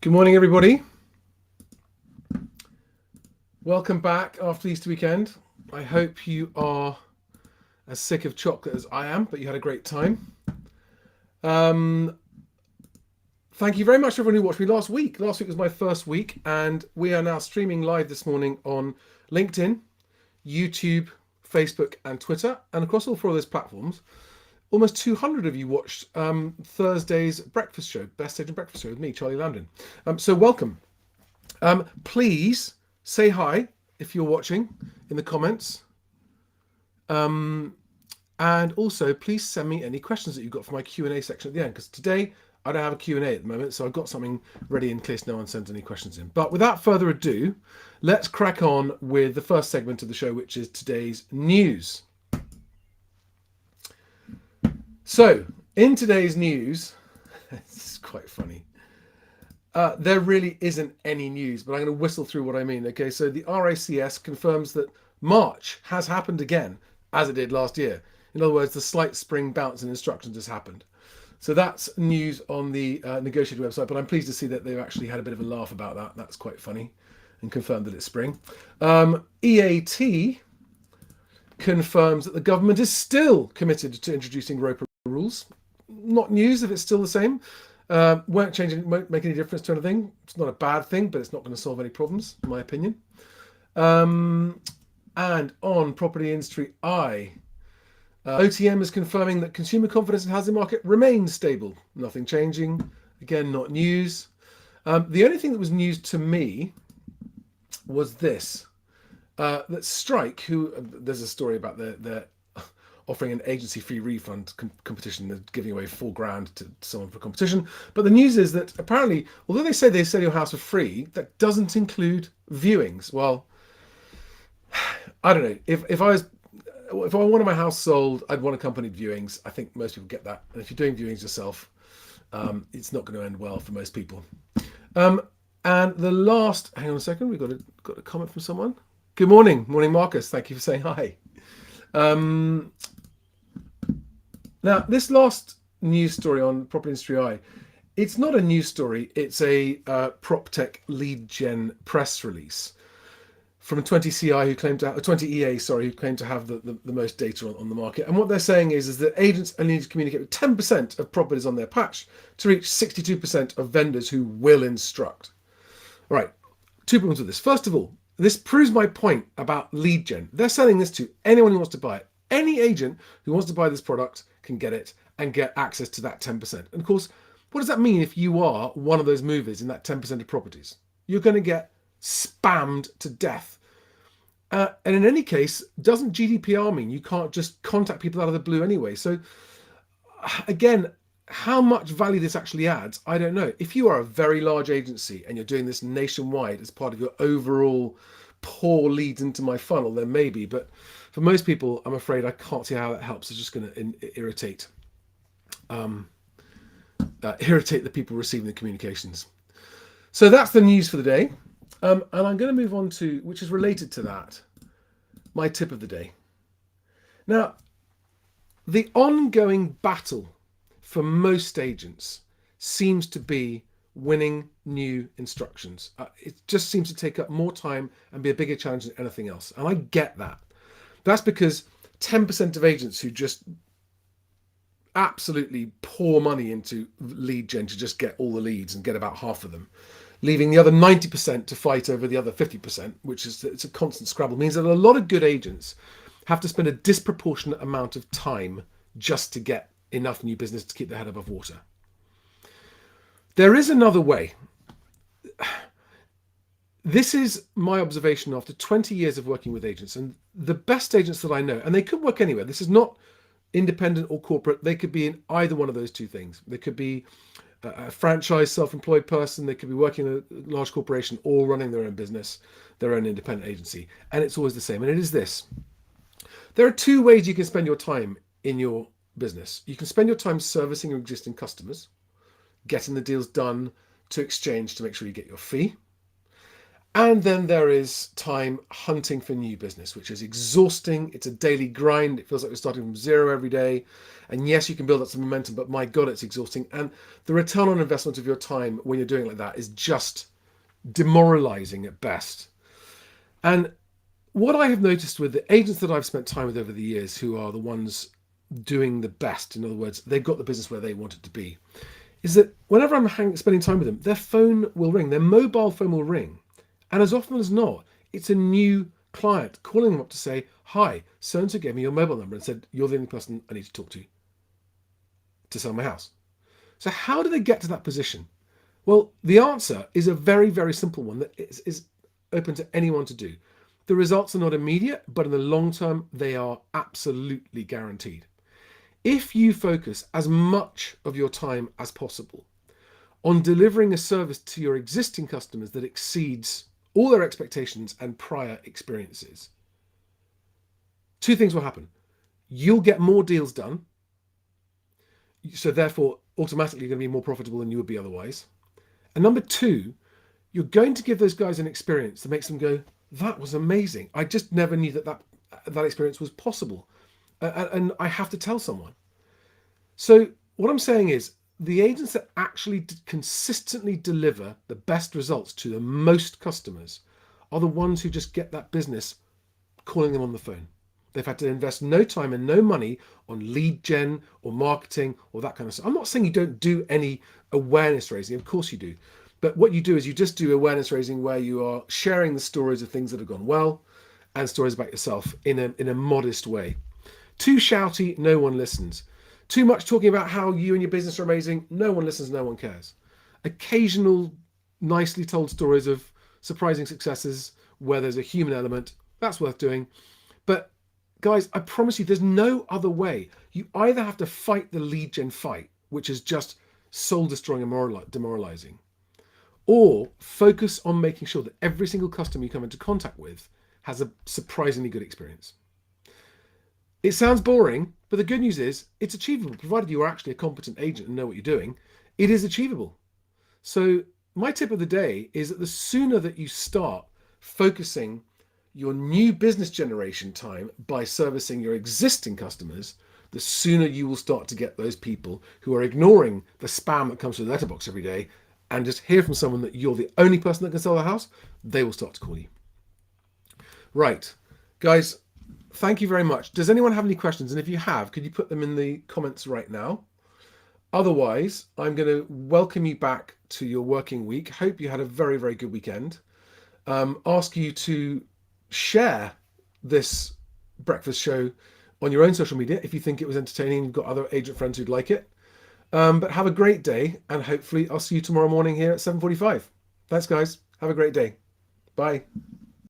Good morning, everybody. Welcome back after the Easter weekend. I hope you are as sick of chocolate as I am, but you had a great time. Thank you very much to everyone who watched me last week. Last week was my first week, and we are now streaming live this morning on LinkedIn, YouTube, Facebook, and Twitter, and across all four of those platforms. Almost 200 of you watched Thursday's breakfast show, BestAgent breakfast show with me, Charlie Lamdin. So welcome. Please say hi if you're watching in the comments. And also, please send me any questions that you've got for my Q&A section at the end, because today I don't have a Q&A at the moment, so I've got something ready in case no one sends any questions in. But without further ado, let's crack on with the first segment of the show, which is today's news. So, in today's news, this is quite funny. There really isn't any news, but I'm going to whistle through what I mean. Okay, so the RACS confirms that March has happened again, as it did last year. In other words, the slight spring bounce in instructions has happened. So that's news on the negotiated website, but I'm pleased to see that they've actually had a bit of a laugh about that. That's quite funny, and confirmed that it's spring. EAT confirms that the government is still committed to introducing ROPA rules. Not news if it's still the same. Won't make any difference to anything. It's not a bad thing, but it's not going to solve any problems, in my opinion. And on property industry OTM is confirming that consumer confidence in the housing market remains stable. Nothing changing. Again, not news. The only thing that was news to me was this. That Strike, who there's a story about their offering an agency fee refund competition. They're giving away $4,000 to someone for competition. But the news is that apparently, although they say they sell your house for free, that doesn't include viewings. Well, I don't know. If I wanted my house sold, I'd want accompanied viewings. I think most people get that. And if you're doing viewings yourself, it's not going to end well for most people. And the last, hang on a second, we've got a comment from someone. Good morning. Morning, Marcus. Thank you for saying hi. Now, this last news story on Property Industry it's not a news story. It's a PropTech LeadGen press release from 20CI who claimed to have 20EA, who claimed to have the most data on the market. And what they're saying is that agents only need to communicate with 10% of properties on their patch to reach 62% of vendors who will instruct. All right, 2 problems with this. First of all, this proves my point about LeadGen. They're selling this to anyone who wants to buy it. Any agent who wants to buy this product can get it and get access to that 10%. And of course, what does that mean if you are one of those movers in that 10% of properties? You're going to get spammed to death. And in any case, doesn't GDPR mean you can't just contact people out of the blue anyway? So again, how much value this actually adds, I don't know. If you are a very large agency and you're doing this nationwide as part of your overall pour leads into my funnel, then maybe. But for most people, I'm afraid I can't see how that helps. It's just going to irritate the people receiving the communications. So that's the news for the day. And I'm going to move on to, which is related to that, my tip of the day. Now, the ongoing battle for most agents seems to be winning new instructions. It just seems to take up more time and be a bigger challenge than anything else. And I get that. That's because 10% of agents who just absolutely pour money into LeadGen to just get all the leads and get about half of them, leaving the other 90% to fight over the other 50%, which is it's a constant scrabble, means that a lot of good agents have to spend a disproportionate amount of time just to get enough new business to keep their head above water. There is another way. This is my observation after 20 years of working with agents, and the best agents that I know, and they could work anywhere. This is not independent or corporate. They could be in either one of those two things. They could be a franchise self-employed person. They could be working in a large corporation or running their own business, their own independent agency. And it's always the same. And it is this. There are two ways you can spend your time in your business. You can spend your time servicing your existing customers, getting the deals done to exchange to make sure you get your fee. And then there is time hunting for new business, which is exhausting. It's a daily grind. It feels like we're starting from zero every day. And yes, you can build up some momentum, but my God, it's exhausting. And the return on investment of your time when you're doing it like that is just demoralizing at best. And what I have noticed with the agents that I've spent time with over the years, who are the ones doing the best, in other words, they've got the business where they want it to be, is that whenever I'm spending time with them, their phone will ring, their mobile phone will ring. And as often as not, it's a new client calling them up to say, hi, so-and-so gave me your mobile number and said, you're the only person I need to talk to sell my house. So how do they get to that position? Well, the answer is a very, very simple one that is open to anyone to do. The results are not immediate, but in the long term, they are absolutely guaranteed. If you focus as much of your time as possible on delivering a service to your existing customers that exceeds all their expectations and prior experiences, two things will happen. You'll get more deals done, so therefore automatically you're going to be more profitable than you would be otherwise. And number two, you're going to give those guys an experience that makes them go, that was amazing. I just never knew that experience was possible. And I have to tell someone. So what I'm saying is, the agents that actually consistently deliver the best results to the most customers are the ones who just get that business calling them on the phone. They've had to invest no time and no money on lead gen or marketing or that kind of stuff. I'm not saying you don't do any awareness raising. Of course you do. But what you do is you just do awareness raising where you are sharing the stories of things that have gone well and stories about yourself in a modest way. Too shouty, no one listens. Too much talking about how you and your business are amazing, no one listens, no one cares. Occasional, nicely told stories of surprising successes where there's a human element, that's worth doing. But guys, I promise you, there's no other way. You either have to fight the lead gen fight, which is just soul destroying and demoralizing, or focus on making sure that every single customer you come into contact with has a surprisingly good experience. It sounds boring, but the good news is it's achievable, provided you are actually a competent agent and know what you're doing. It is achievable. So my tip of the day is that the sooner that you start focusing your new business generation time by servicing your existing customers, the sooner you will start to get those people who are ignoring the spam that comes through the letterbox every day and just hear from someone that you're the only person that can sell the house, they will start to call you. Right, guys, thank you very much. Does anyone have any questions? And if you have, could you put them in the comments right now? Otherwise, I'm going to welcome you back to your working week. Hope you had a very, very good weekend. Ask you to share this breakfast show on your own social media if you think it was entertaining and you've got other agent friends who'd like it. But have a great day, and hopefully I'll see you tomorrow morning here at 7:45. Thanks, guys. Have a great day. Bye.